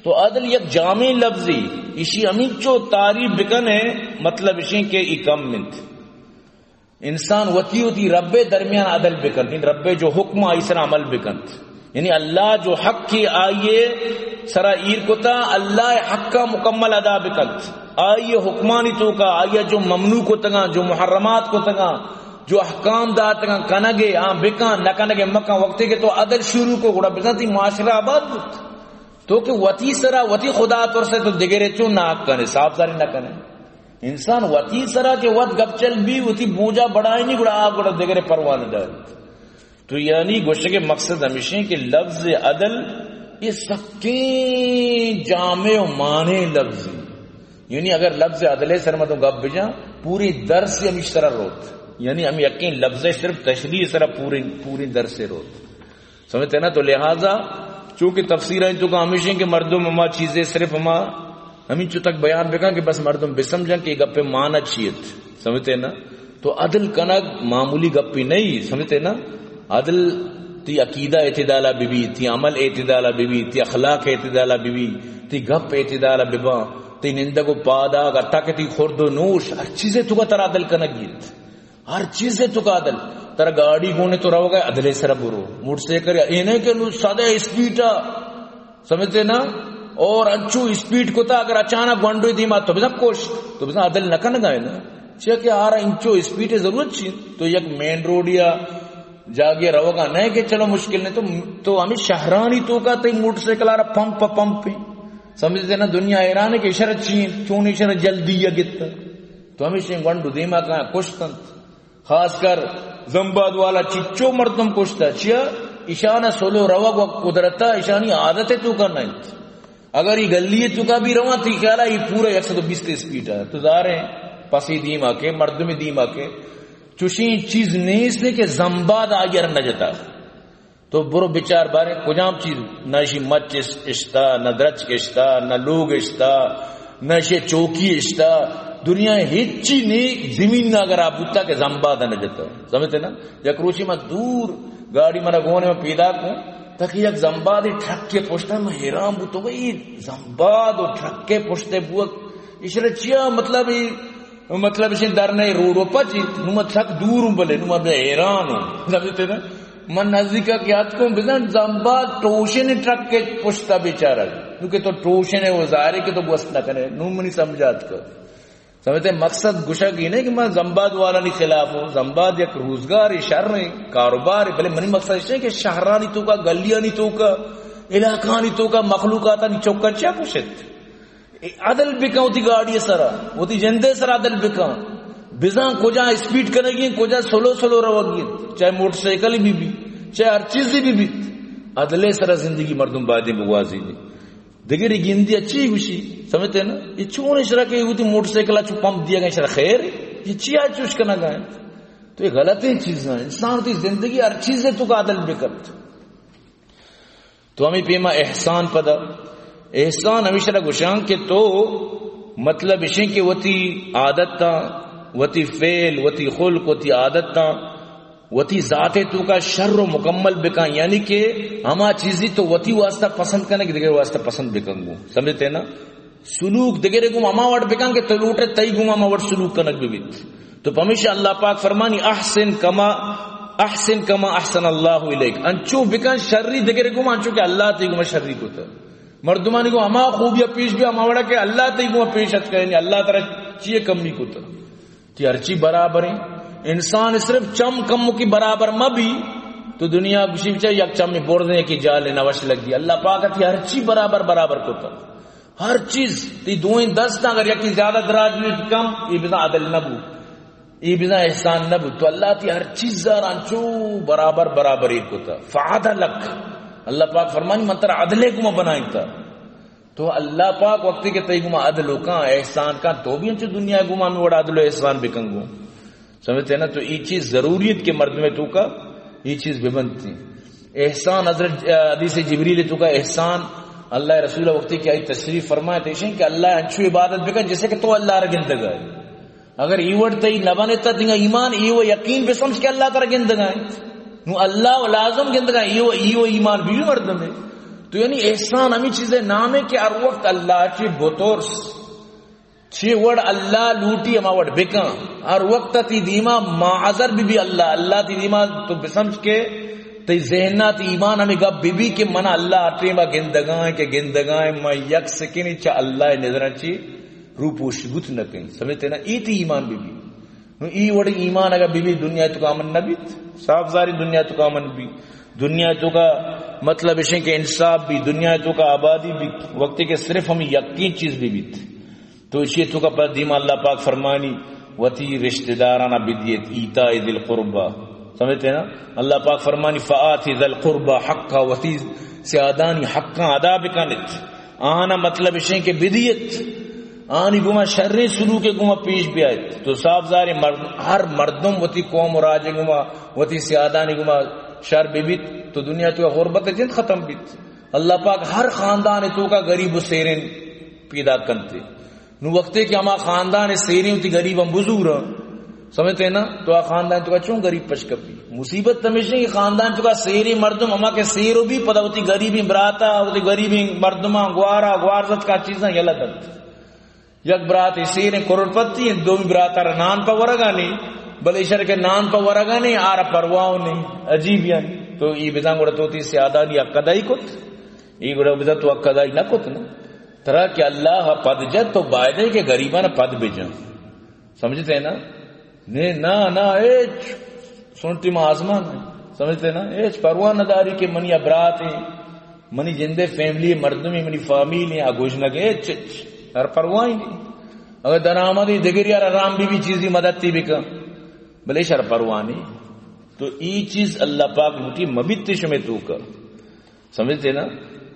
Speaker 2: تو عدل یک جامع لفظی اسی امیچو تعریف بکن ہے مطلب اسی کہ اکم منت انسان وتی ہوتی رب درمیان عدل بکن رب جو حکم آئی سر عمل بکن یعنی اللہ جو حق کی آئیے سرا ایر کتا اللہ حق کا مکمل ادا بکن آئیے حکمانی تو کا آئیے جو ممنوع کو تگا جو محرمات کو تگا جو احکام دا تگا کنگے بکن نہ کنگے مکہ وقتے کے تو عدل شروع کو گڑا بکن تی معاشرہ آباد بود تو کہ وتی سرا وتی خدا طور سے تو دگرے چون نہ کنے صاف داری نہ کنے انسان وتی سرا کے وقت گپ چل بھی وتی بوجھا بڑھائی نہیں گڑا آپ گڑا دگرے پروانہ ڈال تو یعنی گوشت کے مقصد ہمیشہ کہ لفظ عدل یہ سکیں جامع و معنی لفظ یعنی اگر لفظ عدل سر تو گپ بجا پوری درس سے ہمیش طرح روت یعنی ہم یقین لفظ صرف تشریح سرا پوری درس سے روت سمجھتے نا تو لہذا چونکہ تفسیر ہے تو کہ ہمیشہ کہ مردم اما چیزیں صرف اما ہمیں چو تک بیان بکا کہ بس مردم بسمجھا کہ گپے مانا چیت سمجھتے نا تو عدل کنگ معمولی گپی نہیں سمجھتے نا عدل تی عقیدہ اعتدالہ بی تی عمل اعتدالہ بی تی اخلاق اعتدالہ بی تی گپ اعتدالہ ببا تی نندگو پادا اگر تاکہ تی خورد و نوش ہر چیزیں تو کا تر عدل کنگ گیت ہر چیزیں تو کا عدل تر گاڑی گونے تو رہو گئے عدلے سر برو موٹ سے کر اینے کے نو سادہ اسپیٹا سمجھتے نا اور انچو اسپیٹ کو تا اگر اچانک گونڈو دیما تو بزا کوش تو بزا عدل نہ کن گئے نا چاہے کہ آ رہا انچو اسپیٹ ضرورت چین تو یک مین روڈ یا جاگے رہو گا نہیں کہ چلو مشکل نہیں تو ہمیں شہرانی تو کا تی موٹ سے کل آ رہا پمپ پی سمجھتے نا دنیا ایرانے کے اشارت چین چون اشارت جلدی یا گتا تو ہمیں گونڈو دیما کہاں کشتن خاص کر زمباد والا چچو مردم کشتا چیا اشانہ سولو روا کو قدرتا اشانی عادت ہے تو کرنا ہے اگر یہ گلی تو کا بھی رواں تھی خیال ہے یہ پورا 120 کے سپیڈ ہے تو ظاہر ہے پسی دیما کے مردم دیما کے چوشی چیز نہیں اس نے کہ زمباد آگر نہ جتا تو برو بیچار بارے کجام چیز نہ شی مچ اشتا نہ درچ اشتا نہ لوگ اشتا نہ شی چوکی اشتا دنیا ہچی نہیں زمین نہ اگر آپ بتا کہ زمباد نہ جتا سمجھتے نا یا کروچی میں دور گاڑی منا گونے میں پیدا کوں تاکہ یک زمباد ٹھک کے پوچھتا میں حیران بو تو بھئی زمباد اور ٹھک کے پوچھتے بوک اشارہ چیا مطلب اسے در نہیں روڑو پچی نمت ٹھک دور ہوں بلے نمت حیران ہوں سمجھتے نا من نزدیکا کی یاد کو بزن زمباد ٹوشن ٹرک کے پوچھتا بیچارہ کیونکہ تو ٹوشن ہے وہ ظاہر ہے کہ تو گوست نہ کرے منی سمجھات کر سمجھتے مقصد گشا کی نہیں کہ میں زمباد والا نہیں خلاف ہوں زمباد یک روزگار شہر نہیں کاروبار بلے منی مقصد اس ہے کہ شہرانی تو کا گلیانی تو کا علاقانی تو کا مخلوقاتا نہیں چوکا چیا پوچھت عدل بکا ہوتی گاڑی سرا ہوتی جندے سر عدل بکا بزان کجا اسپیڈ کرنے گی کجا سلو رو گی چاہے موٹر سائیکل بھی چاہے ہر چیز بھی عدلے سرا زندگی مردم بادی بگوازی دی دیگر گندی اچھی گوشی سمجھتے ہیں نا یہ چون اشرا کہ ہوتی موٹر سائیکل چو پمپ دیا گیا اشرا خیر یہ چیا چوش کرنا گئے تو یہ غلط ہے چیزیں انسان ہوتی زندگی ہر چیز ہے تو کا عدل بکت تو ہمیں پیما احسان پدا احسان ہمیشہ گوشان کہ تو مطلب اشیں کہ وتی عادت تا وتی فعل وتی خلق وتی عادت تا وتی ذات تو کا شر و مکمل بکا یعنی کہ ہما چیزی تو وتی واسطہ پسند کرنے کہ دیگر واسطہ پسند بکن گو سمجھتے نا سلوک دیگر گو اما وٹ بکن کہ تو لوٹے تئی گو اما وٹ سلوک کنک بیت تو ہمیشہ اللہ پاک فرمانی احسن کما احسن اللہ الیک انچو بکن شری دیگر گو انچو کہ اللہ تی گو شری کو تا مردمانی کو اما خوبیا پیش بھی اما وڑا کہ اللہ تی گو پیشت کریں اللہ طرح چیئے کمی کو تا تی ہرچی برابر ہیں انسان صرف چم کم کی برابر مبی تو دنیا گوشی بچے یک چم میں بوردنے کی جال نوش لگ دی اللہ پاک تھی ہر چیز برابر کو تا ہر چیز تی دوئیں 10 تا اگر یکی زیادہ دراج میں کم یہ بزا عدل نبو یہ بزا احسان نبو تو اللہ تی ہر چیز زاران چو برابر ایک کو تا فعدلک اللہ پاک فرمانی من تر عدلے کو میں بنائیں تا تو اللہ پاک وقتی کے تی گما عدلوں کا احسان کا تو بھی انچو دنیا گما میں وڑا عدل و احسان بکنگو سمجھتے ہیں نا تو یہ چیز ضروریت کے مرد میں تو کا یہ چیز ببندتی احسان حضرت حدیث جبریل تو کا احسان اللہ رسول وقتی کی آئی تشریف فرمائے تیشیں کہ اللہ انچو عبادت بکن جیسے کہ تو اللہ را گندگا ہے اگر ایوڑ تی نبانتا تنگا ایمان ایو یقین بے سمجھ کہ اللہ ترہ گندگا ہے نو اللہ و لازم گندگا ایو ایمان بھی مردم ہے تو یعنی احسان ہمیں چیزیں نام ہے کہ ہر وقت اللہ کی بطورس چھ وڑ اللہ لوٹی اما وڑ بکا ہر وقت تی دیما معذر بھی اللہ تی دیما تو بسمجھ کے تی ذہنات ایمان ہمیں گا بی کہ منا اللہ آتے ما گندگائیں ما یک سکنی چا اللہ نظران چی روپوش گت نکیں سمجھتے نا ای تی ایمان بی ای وڑ ایمان اگر بی دنیا تو کا امن نبیت صاف ظاہری دنیا تو کا امن بھی دنیا تو کا مطلب ہے کہ انصاف بھی دنیا تو کا آبادی بھی وقت کے صرف ہم یقین چیز بھی بیت تو اسی تو کا پر دیما اللہ پاک فرمانی وتی رشتہ دارانہ بدیت ایتاء ذی القربہ سمجھتے ہیں نا اللہ پاک فرمانی فآتی ذی القربہ حقا وتی سیادانی حقا ادا بکنت آنا مطلب ہے کہ بدیت آنی گما شر سلوک گما پیش بھی آئے تو صاف ظاہر ہر مردم وتی قوم راج گما وتی سیادانی گما شر بیت تو دنیا تو غربت جن ختم بیت اللہ پاک ہر خاندان تو کا غریب و سیرین پیدا کرتے نو وقتے کہ ہما خاندان سیرین تی غریب ہم بزور سمجھتے ہیں نا تو خاندان تو کا چون غریب پشکپی مصیبت تمیشن کہ خاندان تو کا سیری مردم ہما کے سیرو بھی پتہ ہوتی غریبی براتا ہوتی غریبی مردمہ گوارزت کا چیزاں یلا دلت یک برات سیریں کروڑ پتی ہیں دو براتا رہا نان پا ورگا نہیں بلے شر کے نان پا ورگا نہیں آرہ پرواؤں نہیں عجیب یعنی تو یہ بزان گوڑا توتی سیادانی اقدائی کت یہ گوڑا بزان تو اقدائی نہ کت نا طرح کہ اللہ پد جد تو بائدے کے غریبان پد بجن سمجھتے ہیں نا نا ایچ سنتی میں آزمان ہے سمجھتے ہیں نا ایچ پرواہ نداری کے منی ابرات ہیں منی جندے فیملی مردمی منی فامیلی آگوش لگے ایچ ہر پرواہ ہی نہیں اگر درآمدی دگر یار آرام بھی چیزی مدد تی بکا بلے شر پرواہ نہیں تو ای چیز اللہ پاک لوٹی مبیتش میں تو کر سمجھتے نا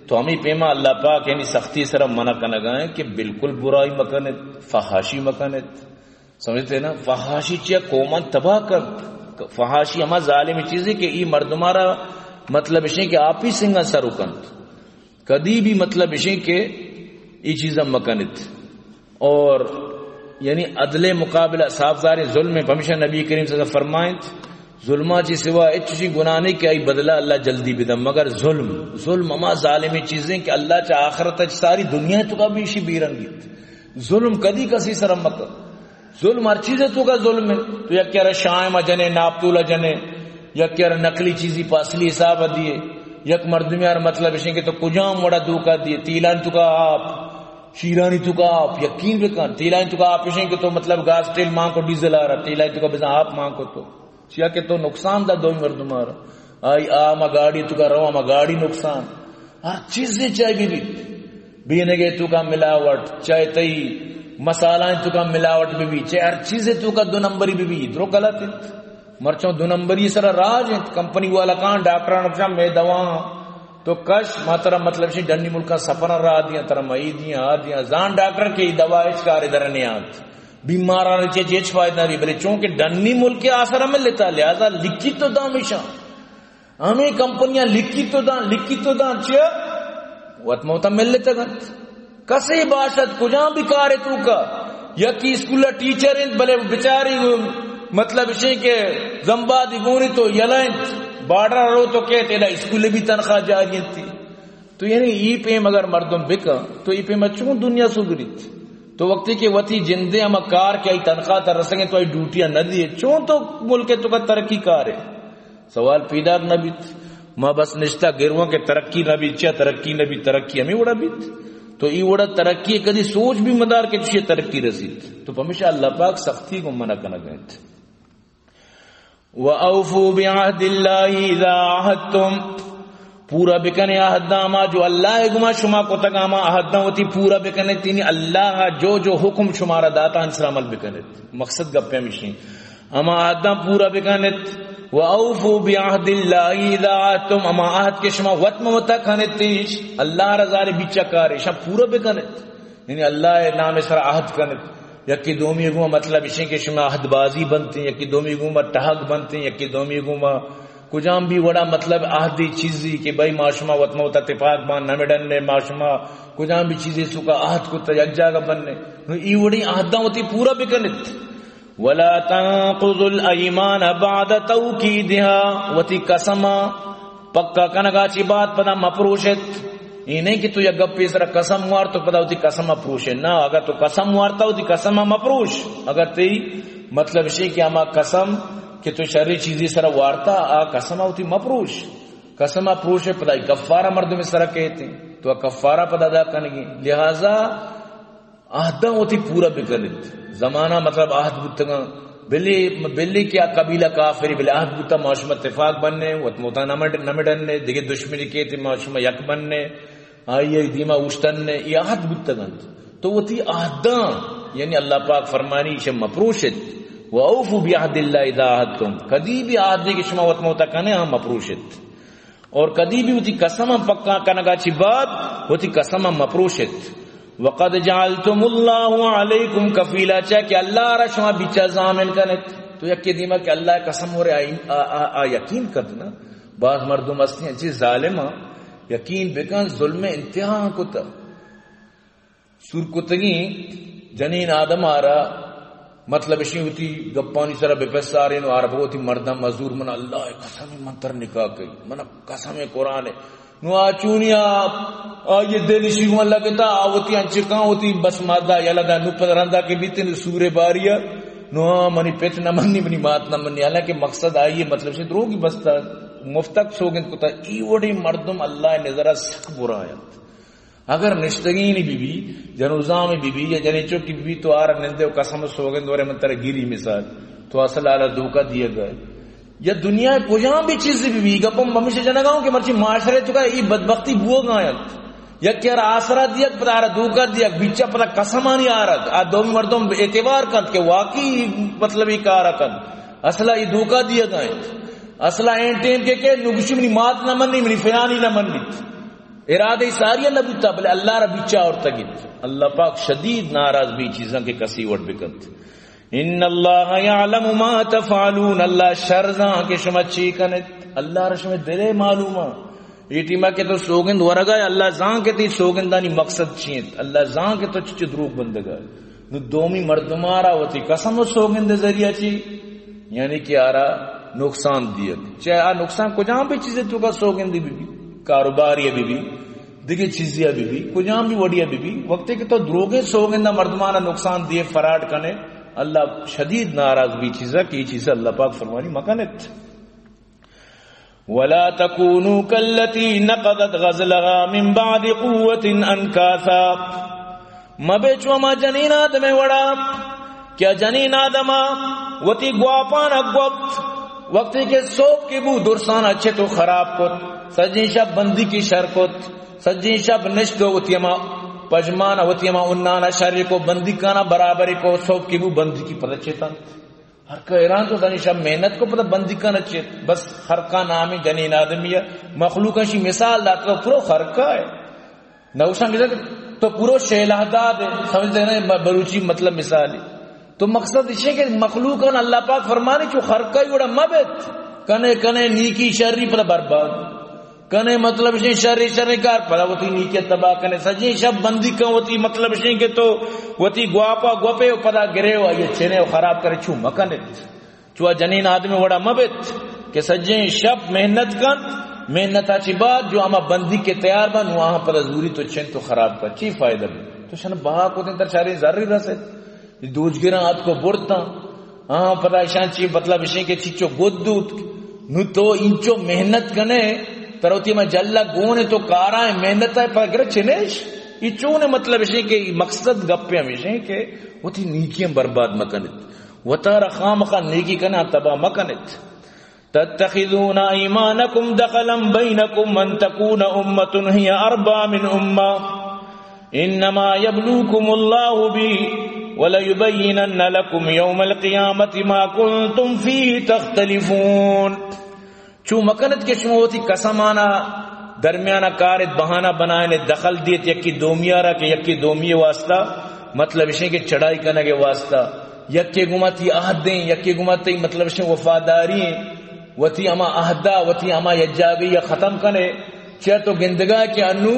Speaker 2: تو ہمیں پیما اللہ پاک یعنی سختی سر منع کنگائیں کہ بالکل برائی مکنت فحاشی مکنت سمجھتے نا فحاشی چیا قومن تباہ کر فحاشی ہما ظالمی چیزیں کہ ای مردمارا مطلب اشیں کہ آپ ہی سنگا سر اکنت کدی بھی مطلب اشیں کہ ای چیزیں مکنت اور یعنی عدل مقابلہ صاف ظاہر ظلم میں ہمیشہ نبی کریم صلی اللہ علیہ وسلم فرمائیں ظلمہ چی سوا اچھی گناہ نہیں کہ آئی بدلہ اللہ جلدی بدم مگر ظلم اما ظالمی چیزیں کہ اللہ چا آخرت ساری دنیا تو کا بھی اسی بیرنگیت ظلم کدی کسی سرم مکر ظلم ہر چیزیں تو کا ظلم ہے تو یک کہہ رہا شائمہ جنے ناپتولہ جنے یک کہہ رہا نقلی چیزی پاسلی حساب دیئے یک مردمیار مطلب اشیں کہ تو کجام وڑا دوکا دیئے تیلان تو کا آپ شیرانی تو کا آپ یقین بکن تیلان تو کا آپ اشیں کہ تو مطلب گاز ٹیل ماں کو ڈیزل آ رہا تیلان تو کا بزن آپ ماں کو تو چیا کہ تو نقصان دا دو مردم آ رہا آئی آما گاڑی تو کا روا ما گاڑی نقصان ہر چیزیں چاہے بھی بینے گے تو کا ملاوٹ چاہے تئی مسالہ تو کا ملاوٹ بھی چاہے ہر چیزیں تو کا دو نمبری بھی درو غلط ہے مرچوں دو نمبری سر راج ہیں کمپنی والا کان ڈاکٹران اپشا میں دواں تو کش ماترہ مطلب شی ڈنی ملکہ سفر را دیا ترہ مئی دیا آ دیا زان ڈاکٹر کے دوا اچکار ادھر نہیں آت بیماران رچے چیچ فائدہ بھی بلے چونکہ ڈنی ملک کے آثر ہمیں لیتا لہذا لکھی تو دا ہمیشہ ہمیں کمپنیاں لکھی تو دا چیا وقت موتا مل لیتا گنت کسے باشد کجاں بھی کارے تو کا یکی اسکولہ ٹیچر ہیں بلے بچاری مطلب اسے کہ زمبا دی گونی تو یلائنت باڑا رو تو کہتے ہیں اسکولے بھی تنخواہ جاریت تھی تو یعنی ای پیم اگر مردم بکا تو ای پیم چون دنیا سگریت تو وقتی کہ وطی جندے ہم کار کے آئی تنخواہ تر رسنگے تو آئی ڈیوٹیاں نہ دیئے چون تو ملک تو کا ترقی کار ہے سوال پیدا نہ بیت ماں بس نشتہ گروہ کے ترقی نہ بیت چاہ ترقی نہ بیت ترقی ہمیں اڑا بیت تو ای اڑا ترقی کدی سوچ بھی مدار کے چیئے ترقی رسید تو ہمیشہ اللہ پاک سختی کو منع کرنا گئے تھے وَأَوْفُوا بِعَهْدِ اللَّهِ إِذَا عَهَدْتُمْ پورا بکنے عہداما جو اللہ گما شما کو تگاما عہداں ہوتی پورا بکنے تینی اللہ جو حکم شمارا داتا انسر عمل بکنے مقصد گپے مشنی اما عہداں پورا بکنے وَأَوْفُوا بِعَهْدِ اللَّهِ إِذَا عَهَدْتُمْ اما عہد کے شما وطم متکنے تیش اللہ رضا بچا کارے شما پورا بکنے یعنی اللہ نام سر عہد کنے یکی دومی گوما مطلب اسے کہ شما عہد بازی بنتے ہیں یکی دومی گوما ٹہک بنتے ہیں یکی دومی گوما کجام بھی وڑا مطلب عہدی چیزی کہ بھائی معاشمہ وطمہ ہوتا اتفاق بان نمیڈن نے معاشمہ کجام بھی چیزیں سکا عہد کو تجگ جاگا بننے ای وڑی عہداں ہوتی پورا بکنت ولا تنقضوا الایمان بعد توکیدها وتی قسما پکا کنگا چی بات پدا مپروشت یہ نہیں کہ تو یا گپ پیسرا قسم وار تو پتا ہوتی قسم اپروش ہے نہ. اگر تو قسم وارتا ہوتی قسم مپروش. اگر تی مطلب شی کہ اما قسم کہ تو شرری چیزی سرا وارتا آ قسم ہوتی مپروش. قسم اپروش ہے پتا کفارہ مردوں میں سرا کہتے ہیں تو کفارہ پتا ادا کرنے گی. لہذا عہدہ ہوتی پورا بکلت زمانہ مطلب عہد بتگا بلی کیا قبیلہ کافری بلی عہد بتا معاشمہ اتفاق بننے وطموتا نمڈننے دیکھے دشمنی کہتے معاشمہ یک بننے آئیے دیما اوشتننے یہ عہد بتگا. تو وہ تھی عہدہ یعنی اللہ پاک فرمانی شم مپروشت وَأَوْفُوا بِعَهْدِ اللَّهِ إِذَا عَاهَدتُّمْ. کدی بھی عہد دے کہ شما وطموتا کنے ہم مپروشت. اور کدی بھی ہوتی قسم پکا کنگا چی بات ہوتی قسم مپروشت. وقد جعلتم اللہ علیکم کفیلا چاہ کہ اللہ را شما بیچا زامن کنت. تو یکی دیما کہ اللہ قسم ہو رہے یقین کرنا. بعض مردم استی ہیں چیز ظالمہ یقین بکن ظلم انتہا کتا سور کتگی جنین آدم آرہ مطلب اسی ہوتی گپانی سرا بے پیسہ آ رہے نو عرب ہوتی مردم مزدور من اللہ قسم منتر نکاح کئی من قسم قرآن ہے نو آچونی آپ یہ دلی شیخ اللہ کہتا آوتی انچکاں ہوتی بس مادہ یلدہ نو پدرندہ کے بیتے نو سور باریا نو منی پیت نہ منی منی بات نہ منی. حالانکہ مقصد آئیے مطلب سے دروگی بستا مفتق سوگند کتا ای وڑی مردم اللہ نظرہ سک برا آیت. اگر نشتگینی بی بی جنوزامی بی بی یا جنیچو کی بی بی تو آرہ نندے و قسم سوگند ورے منتر گیری مثال تو اصل آلہ دھوکہ دیا گئے. یا دنیا کجاں بھی چیز بی بی گپم ہمیشہ جنگاؤں کہ مرچی معاشرے چکا ای بدبختی بو گایت یا کیا آسرہ دیا پتہ آرہ دھوکہ دیا بیچا پتہ قسم آنی آرہ آ دو مردم اعتبار کند کہ واقعی مطلب ایک آرہ کند اصلہ ای دھوکہ دیا گایت. اصلہ این ٹیم کے نگشی منی مات نہ منی منی فنانی نہ منی ارادہ ساریہ نہ بوتا بلے اللہ را بیچا اور تگیت. اللہ پاک شدید ناراض بھی چیزاں کے کسی وٹ بکت. ان اللہ یعلم ما تفعلون. اللہ شرزاں کے شما چی کنت اللہ رشم دلے معلومہ ایٹیما کے تو سوگند ورگا اللہ زان کے تی سوگندانی مقصد چیت اللہ زان کے تو چچ دروگ بندگا نو دومی مردمارا ہوتی قسم و سوگند ذریعہ چی یعنی کہ آرا نقصان دیا چاہے آ نقصان کجاں بھی چیزیں تو کا سوگندی بی بی کاروباری بی بی دیکھے چیزیں بی بی کجاں بھی وڑیا بی بی وقت کہ تو دروگے سوگندہ مردمانہ نقصان دیے فراڈ کنے اللہ شدید ناراض بھی چیزا کی چیزا اللہ پاک فرمانی مکانت. ولا تكونوا كالتي نقضت غزلها من بعد قوة انكاثا. مبیچو ما جنین آدم وڑا کیا جنین آدم وتی گواپان اگوپت وقتی کے سوپ کی بو درسان اچھے تو خراب کت سجین شب بندی کی شر کت سجین شب نشتو وتی ما پجمانا وتی ما انانا شر کو بندی کانا برابری کو سوپ کی بو بندی کی پتہ چیتا ہر کا ایران تو سجین شب محنت کو پتہ بندی کانا چیت بس ہر کا نامی جنین آدمیہ مخلوقہ شی مثال داتا تو پرو خرکا ہے نوشان کہتا تو پرو شہلہداد ہے سمجھتے ہیں بلوچی مطلب مثال ہے. تو مقصد اس ہے کہ مخلوقوں اللہ پاک فرمانے چو خرکا ہی وڑا مبت کنے کنے نیکی شرری پر برباد کنے مطلب اس شرری شرری کار پر ہوتی نیکی تباہ کنے سجی شب بندی کا ہوتی مطلب اس کہ تو ہوتی گواپا گوپے پدا گرے ہو یہ چھنے خراب کرے چھو مکنت چو جنین آدمی وڑا مبت کہ سجی شب محنت کن محنت اچھی بات جو اما بندی کے تیار بن وہاں پر ضروری تو چھن تو خراب کر چی فائدہ بھی تو شن بہا کو تر چاری ضروری رسد دوجگران آت کو بڑھتا ہاں پتا شان چی مطلب اشیں کے چیچو گدوت نو تو انچو محنت کنے تروتی میں جلہ گونے تو کارا ہے محنت ہے پر گر چھنیش انچو نے مطلب اشیں کے مقصد گپے ہمیشہ کہ وہ تھی نیکیاں برباد مکنت وطار خامخا نیکی کنا تباہ مکنت. تتخذون ایمانکم دخلا بینکم من تکون امت ہی اربا من امہ انما یبلوکم اللہ بی وَلَيُبَيِّنَنَّ لَكُمْ يَوْمَ الْقِيَامَةِ مَا كُنْتُمْ فِيهِ تَخْتَلِفُونَ. چو مکنت کے شما ہوتی قسمانا درمیانہ کارت بہانہ بنائے دخل دیت یکی دومیارا کہ یکی دومی واسطہ مطلب اسے کہ چڑھائی کرنے کے واسطہ یکی گمتی عہد دیں یکی گمتی مطلب اسے وفاداری وتی اما عہدہ وتی اما یجاگی یا ختم کرنے چاہ تو گندگاہ کے انو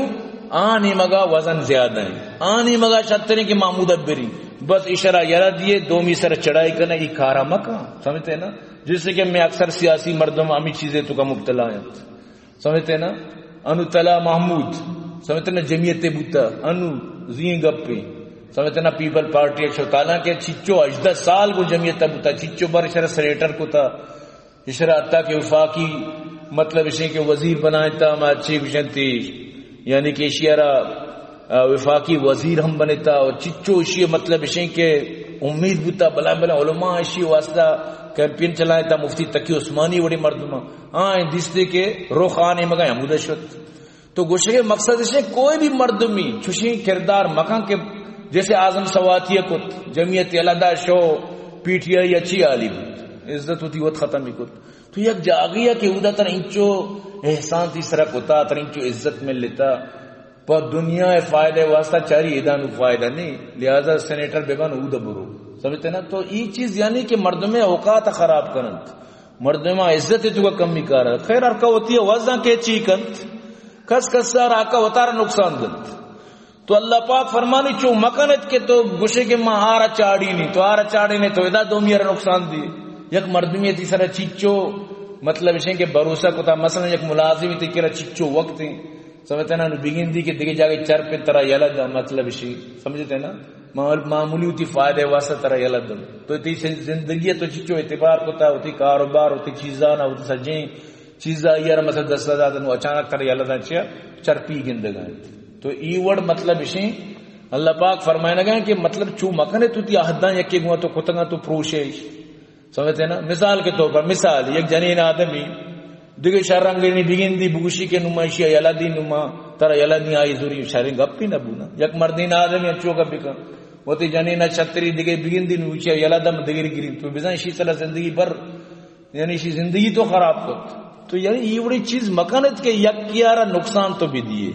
Speaker 2: آنی مگا وزن زیادہ ہیں آنی مگا شترین کی معمود بری بس اشارہ یرا دیے دومی سر چڑھائی کرنے کی کارا مکہ سمجھتے ہیں نا جس سے کہ میں اکثر سیاسی مردم امی چیزیں تو کا مبتلا ہیں سمجھتے ہیں نا انو تلا محمود سمجھتے جمعیت بوتا انو زین گپی سمجھتے پیپل پارٹی شوتالا کے چچو 18 سال کو جمعیت بوتا چچو بر اشرا سریٹر کو تھا اشرا اتا کے وفاقی مطلب اسے کہ وزیر بنائے تھا ہم اچھی بشنتی یعنی کہ اشیارا وفاقی وزیر ہم بنے تھا اور چچو اشی مطلب اسے کہ امید بوتا بلا بلا علماء اشی واسطہ کیمپین چلائے تھا مفتی تقی عثمانی وڑی مردمہ دستے کے روخ آنے مگا حمود شد تو گوشے کے مقصد اسے کوئی بھی مردمی چھوشی کردار مکان کے جیسے اعظم سواتیہ کو جمعیت علیحدہ شو پی ٹی آئی اچھی عالی بود عزت ہوتی وہ ختم ہی کت تو یک جاگیا کہ اودا تر انچو احسان تیسرا کتا تر انچو عزت مل لیتا پر دنیا فائدہ واسطہ چاری ادانو فائدہ نہیں لہذا سینیٹر بیگان اودا برو سمجھتے نا تو یہ چیز یعنی کہ مردم اوقات خراب کرنت مردم عزت تو کا کمی کارا خیر ارکا ہوتی ہے وزن کے چی کنت کس کس سار آکا وطارا نقصان دنت تو اللہ پاک فرمانی چو مکنت کے تو گوشے کے ماں آرہ چاڑی نہیں تو آرہ چاڑی نہیں تو ادا دو میرا نقصان دی یک مردمی تیسرا چچو مطلب اسے کہ بھروسہ کو تھا مثلا یک ملازمی تیسرا چچو وقت ہیں سمجھتے نا بگین دی کہ دیکھے جاگے چر پہ طرح یلد مطلب اسی سمجھتے نا معمولی ہوتی فائدے واسطہ طرح یلد تو تی زندگی تو چچو اعتبار کو تھا ہوتی کاروبار ہوتی چیزانا ہوتی سجیں چیزا یار مثلا 10,000 دن اچانک طرح یلد چیا چرپی گندگاں تو ای ورڈ مطلب اسی اللہ پاک فرمائے لگا کہ مطلب چو مکنے تو تی احدان یکی گوا تو کتنگا تو پروشے سمجھتے نا مثال کے طور پر مثال یک جنین آدمی دیکھے شرنگی بگین دی بگوشی کے نمائشی یلدی نما ترہ یلدی آئی زوری شرنگ گپی نبونا یک مردین آدمی اچھو گپی کن وہ تی جنین چھتری دیکھے بگین دی نوچی یلدم دگیر گرین تو بزن اسی صلاح زندگی بر یعنی اسی زندگی تو خراب کت تو یعنی یہ بڑی چیز مکانت کے یک کیارا نقصان تو بھی دیئے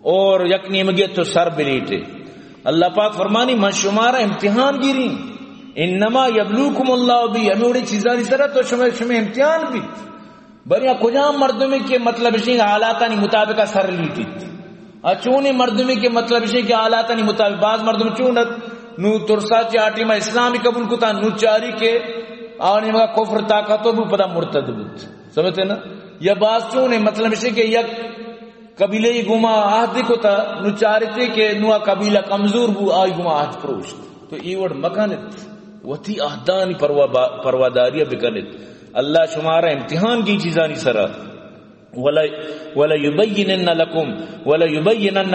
Speaker 2: اور یک نیمگیت تو سر بلیٹے اللہ پاک فرمانی من شمارا امتحان گیرین انما یبلوکم اللہ بھی ہمیں بڑی چیزانی سرہ تو شمع امتحان بھی بریا کجام مردمی کے مطلب اسی کہ حالاتانی مطابقہ سر لیتی اچونی مردمی کے مطلب اسی کہ حالاتانی مطابق بعض مردم چونت نو ترسا چاٹی میں اسلامی قبول کتا نو چاری کے آنی مگا کفر طاقتوں بھی پدا مرتد بود سمجھتے نا یا بعض چونے مطلب اسی کہ یک قبیلے گما آہدی کتا نو چارتے کہ نو قبیلہ کمزور بو آئی گما آہد پروشت تو ایوڑ مکانت وتی اہدانی پرواداریہ بکنت اللہ شمارا امتحان کی چیزانی سرا وَلَا يُبَيِّنَنَّ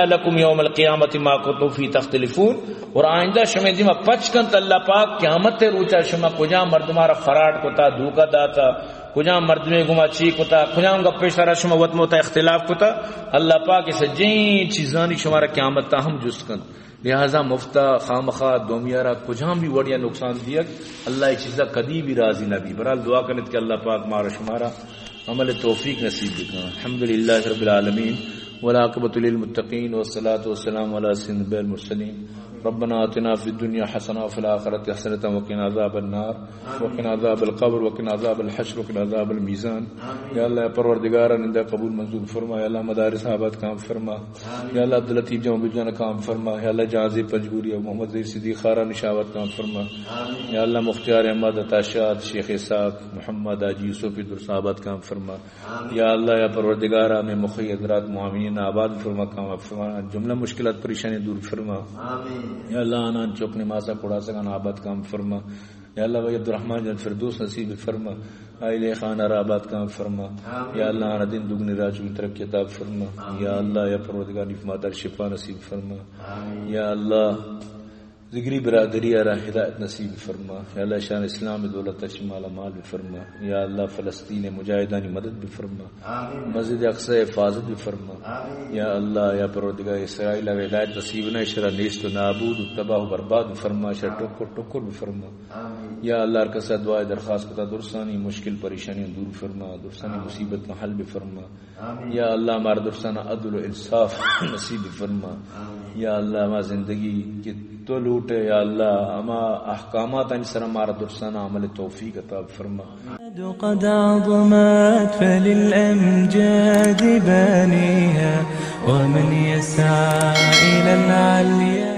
Speaker 2: لَكُمْ يَوْمَ الْقِيَامَةِ مَا كُنْتُمْ فِي تَخْتَلِفُونَ اور آئندہ شمع دیما پچکنت اللہ پاک قیامت تے روچا شمع کجا مردمارا فراڈ کتا دھوکہ داتا کجا مردمے گما چی کتا کجا گپے سارا شمع وط موتا اختلاف کتا اللہ پاک اسے جین چیزانی شمارا قیامت تا ہم جس کن لہذا مفتا خامخواہ دومیارا کجام بھی وڑیا نقصان دیا اللہ یہ چیزا کدی بھی راضی نہ بھی برحال دعا کرنے کہ اللہ پاک مارا شمارا عمل توفیق نصیب دکھا الحمدللہ رب العالمین والعاقبۃ للمتقین والصلاة والسلام علی سیدنا المرسلین ربنا آتنا فی الدنیا حسنہ وفی الآخرۃ حسنۃ وقنا عذاب النار وقنا عذاب القبر وقنا عذاب الحشر وقنا عذاب المیزان یا اللہ پروردگار نندہ قبول منظور فرما یا اللہ مدارس آباد کام فرما یا اللہ عبداللطیف جمع بجان کام فرما یا اللہ جازی پنجگوری محمد زید صدیق خارہ نشاوت کام فرما یا اللہ مختار احمد عطاشاد شیخ اسحاق محمد حاجی یوسف درس آباد کام فرما یا اللہ یا پروردگار میں مخی حضرات معاملین آباد فرما کام فرما جملہ مشکلات پریشانی دور فرما یا اللہ آنان چوک نمازہ پڑھا سکان آباد کام فرما یا اللہ وی عبدالرحمن جن فردوس نصیب فرما آئلے خانہ آباد کام فرما یا اللہ آنا دن دگنی راجو ترقی عطا فرما یا اللہ یا پروردگار نفمادر شفا نصیب فرما یا اللہ ذکری برادری را ہدایت نصیب فرما یا اللہ شان اسلام دولت شمال مال بھی فرما یا اللہ فلسطین مجاہدانی مدد بھی فرما مسجد اقصی حفاظت بھی فرما یا اللہ یا پروردگار اسرائیل ہدایت نصیب نہ شرع نیست و نابود و تباہ و برباد بھی فرما شر ٹکر ٹکر بھی فرما یا اللہ ہر کسا دعائے درخواست کتا درسانی مشکل پریشانی دور فرما درسانی مصیبت نہ حل بھی فرما یا اللہ ہمارا درسانہ عدل و انصاف نصیب بھی فرما یا اللہ ہمارا زندگی کی تو لوٹے یا اللہ اما احکامات انسر ہمارا درسانہ عمل توفیق عطا فرما
Speaker 1: قد عظمت فللأمجاد بانيها ومن يسعى إلى العليا